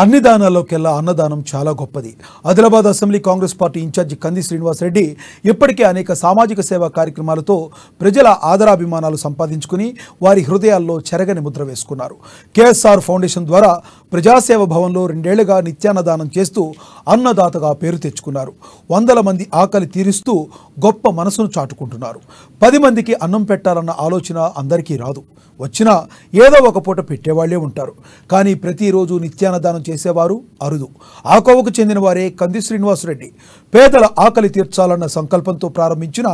అన్ని దానాల్లోకెల్లా అన్నదానం చాలా గొప్పది. Adilabad assembly Congress party in charge Kandi Srinivas Reddy ఇప్పటికే అనేక సామాజిక సేవా కార్యక్రమాలతో ప్రజల ఆదరాభిమానాలు సంపాదించుకుని వారి హృదయాల్లో చెరగని ముద్ర వేసుకున్నారు. కేఎస్ఆర్ ఫౌండేషన్ ద్వారా ప్రజాసేవ భవన్లో 2 ఏళ్లుగా నిత్యాన్నదానం చేస్తూ అన్నదాతగా పేరు తెచ్చుకున్నారు. 100 మంది ఆకలి తీరుస్తూ గొప్ప మనసును చాటుకుంటున్నారు. 10 మందికి అన్నం పెట్టాలన్న ఆలోచన అందరికీ రాదు. వచ్చినా ఏదో ఒక పూట పెట్టేవాళ్లే ఉంటారు. కానీ ప్రతిరోజు నిత్యాన్నదానం చేసేవారు అరుదు. ఆ కోవకు చెందిన వారే కంది శ్రీనివాసరెడ్డి. పేదల ఆకలి తీర్చాలన్న సంకల్పంతో ప్రారంభించిన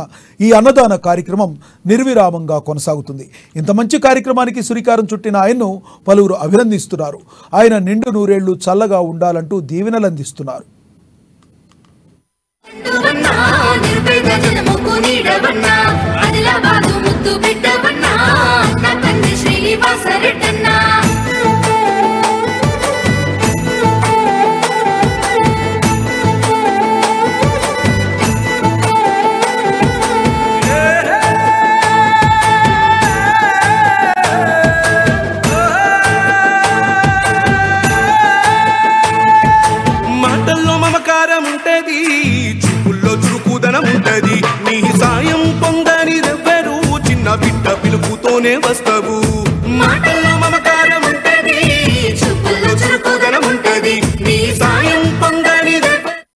ఈ అన్నదాన కార్యక్రమం నిర్విరామంగా కొనసాగుతుంది. ఇంత మంచి కార్యక్రమానికి శ్రీకారం చుట్టిన ఆయన్ను పలువురు అభినందిస్తున్నారు. ఆయన నిండు నూరేళ్లు చల్లగా ఉండాలంటూ దీవెనలు అందిస్తున్నారు. నీ సాయం పొందని రెవ్వరు చిన్న బిడ్డ పిలుపుతోనే వస్తావు.